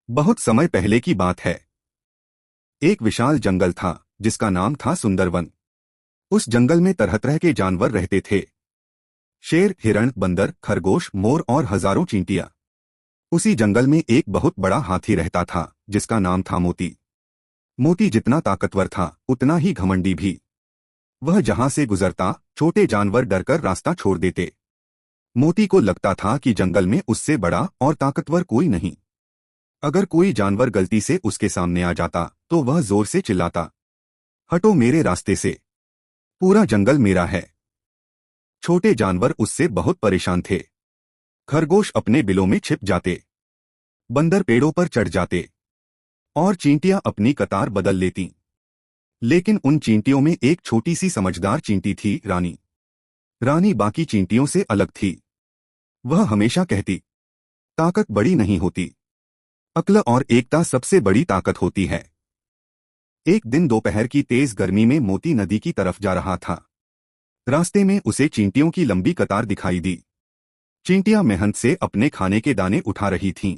बहुत समय पहले की बात है। एक विशाल जंगल था जिसका नाम था सुंदरवन। उस जंगल में तरह तरह के जानवर रहते थे। शेर, हिरण, बंदर, खरगोश, मोर और हजारों चींटियां। उसी जंगल में एक बहुत बड़ा हाथी रहता था जिसका नाम था मोती। मोती जितना ताकतवर था उतना ही घमंडी भी। वह जहां से गुजरता छोटे जानवर डरकर रास्ता छोड़ देते। मोती को लगता था कि जंगल में उससे बड़ा और ताकतवर कोई नहीं। अगर कोई जानवर गलती से उसके सामने आ जाता तो वह जोर से चिल्लाता, हटो मेरे रास्ते से, पूरा जंगल मेरा है। छोटे जानवर उससे बहुत परेशान थे। खरगोश अपने बिलों में छिप जाते, बंदर पेड़ों पर चढ़ जाते और चींटियां अपनी कतार बदल लेती। लेकिन उन चींटियों में एक छोटी सी समझदार चींटी थी, रानी। रानी बाकी चींटियों से अलग थी। वह हमेशा कहती, ताकत बड़ी नहीं होती, अक्ल और एकता सबसे बड़ी ताकत होती है। एक दिन दोपहर की तेज गर्मी में मोती नदी की तरफ जा रहा था। रास्ते में उसे चींटियों की लंबी कतार दिखाई दी। चींटियां मेहनत से अपने खाने के दाने उठा रही थीं।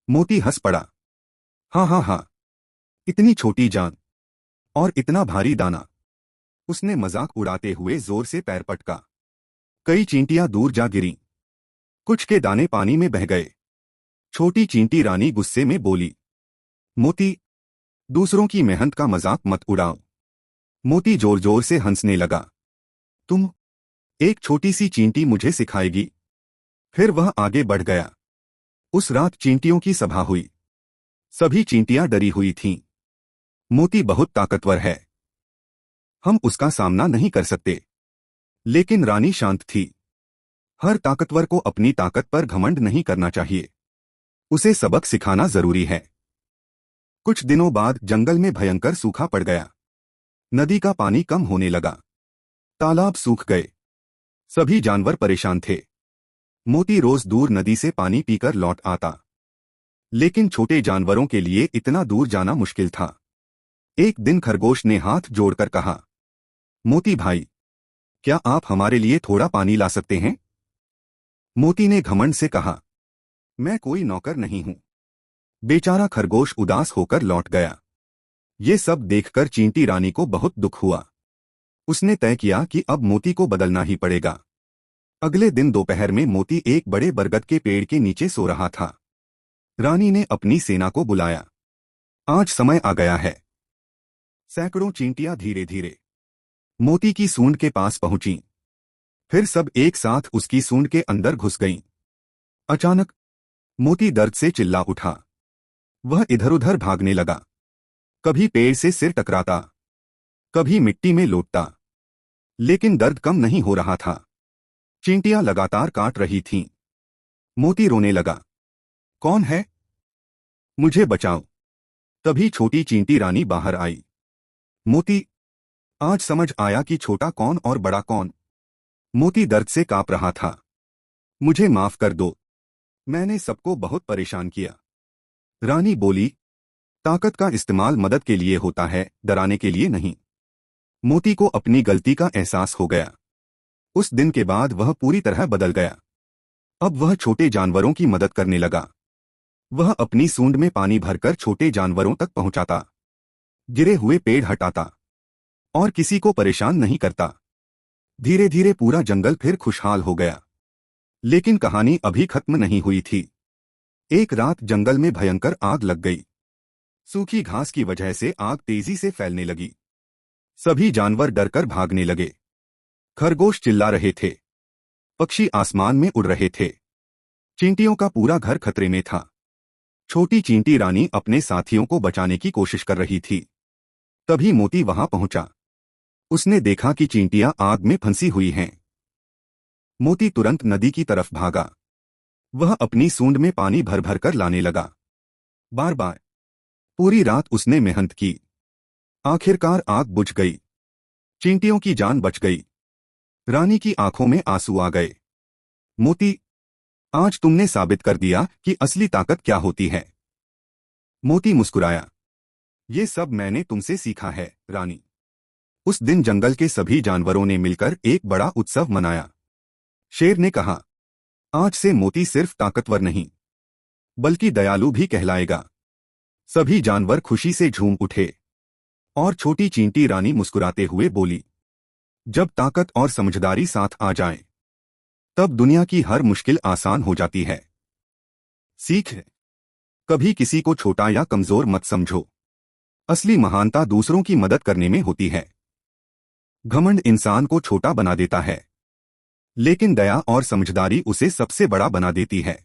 मोती हंस पड़ा, हाँ हाँ हाँ, इतनी छोटी जान और इतना भारी दाना। उसने मजाक उड़ाते हुए जोर से पैर पटका। कई चींटियां दूर जा गिरीं। कुछ के दाने पानी में बह गए। छोटी चींटी रानी गुस्से में बोली, मोती, दूसरों की मेहनत का मजाक मत उड़ाओ। मोती जोर जोर से हंसने लगा, तुम, एक छोटी सी चींटी मुझे सिखाएगी। फिर वह आगे बढ़ गया। उस रात चींटियों की सभा हुई। सभी चींटियां डरी हुई थीं। मोती बहुत ताकतवर है, हम उसका सामना नहीं कर सकते। लेकिन रानी शांत थी। हर ताकतवर को अपनी ताकत पर घमंड नहीं करना चाहिए, उसे सबक सिखाना जरूरी है। कुछ दिनों बाद जंगल में भयंकर सूखा पड़ गया। नदी का पानी कम होने लगा। तालाब सूख गए। सभी जानवर परेशान थे। मोती रोज दूर नदी से पानी पीकर लौट आता, लेकिन छोटे जानवरों के लिए इतना दूर जाना मुश्किल था। एक दिन खरगोश ने हाथ जोड़कर कहा, मोती भाई, क्या आप हमारे लिए थोड़ा पानी ला सकते हैं? मोती ने घमंड से कहा, मैं कोई नौकर नहीं हूं। बेचारा खरगोश उदास होकर लौट गया। ये सब देखकर चींटी रानी को बहुत दुख हुआ। उसने तय किया कि अब मोती को बदलना ही पड़ेगा। अगले दिन दोपहर में मोती एक बड़े बरगद के पेड़ के नीचे सो रहा था। रानी ने अपनी सेना को बुलाया, आज समय आ गया है। सैकड़ों चींटियां धीरे धीरे मोती की सूंड के पास पहुंची। फिर सब एक साथ उसकी सूंड के अंदर घुस गईं। अचानक मोती दर्द से चिल्ला उठा। वह इधर उधर भागने लगा। कभी पेड़ से सिर टकराता, कभी मिट्टी में लोटता, लेकिन दर्द कम नहीं हो रहा था। चींटियां लगातार काट रही थीं। मोती रोने लगा, कौन है, मुझे बचाओ। तभी छोटी चींटी रानी बाहर आई। मोती, आज समझ आया कि छोटा कौन और बड़ा कौन। मोती दर्द से कांप रहा था। मुझे माफ कर दो, मैंने सबको बहुत परेशान किया। रानी बोली, ताकत का इस्तेमाल मदद के लिए होता है, डराने के लिए नहीं। मोती को अपनी गलती का एहसास हो गया। उस दिन के बाद वह पूरी तरह बदल गया। अब वह छोटे जानवरों की मदद करने लगा। वह अपनी सूंड में पानी भरकर छोटे जानवरों तक पहुंचाता, गिरे हुए पेड़ हटाता और किसी को परेशान नहीं करता। धीरे धीरे पूरा जंगल फिर खुशहाल हो गया। लेकिन कहानी अभी खत्म नहीं हुई थी। एक रात जंगल में भयंकर आग लग गई। सूखी घास की वजह से आग तेजी से फैलने लगी। सभी जानवर डरकर भागने लगे। खरगोश चिल्ला रहे थे, पक्षी आसमान में उड़ रहे थे। चींटियों का पूरा घर खतरे में था। छोटी चींटी रानी अपने साथियों को बचाने की कोशिश कर रही थी। तभी मोती वहां पहुंचा। उसने देखा कि चींटियां आग में फंसी हुई हैं। मोती तुरंत नदी की तरफ भागा। वह अपनी सूंड में पानी भर भर कर लाने लगा, बार बार। पूरी रात उसने मेहनत की। आखिरकार आग बुझ गई। चींटियों की जान बच गई। रानी की आंखों में आंसू आ गए। मोती, आज तुमने साबित कर दिया कि असली ताकत क्या होती है। मोती मुस्कुराया, ये सब मैंने तुमसे सीखा है, रानी। उस दिन जंगल के सभी जानवरों ने मिलकर एक बड़ा उत्सव मनाया। शेर ने कहा, आज से मोती सिर्फ ताकतवर नहीं, बल्कि दयालु भी कहलाएगा। सभी जानवर खुशी से झूम उठे और छोटी चींटी रानी मुस्कुराते हुए बोली, जब ताकत और समझदारी साथ आ जाए तब दुनिया की हर मुश्किल आसान हो जाती है। सीख है, कभी किसी को छोटा या कमजोर मत समझो। असली महानता दूसरों की मदद करने में होती है। घमंड इंसान को छोटा बना देता है, लेकिन दया और समझदारी उसे सबसे बड़ा बना देती है।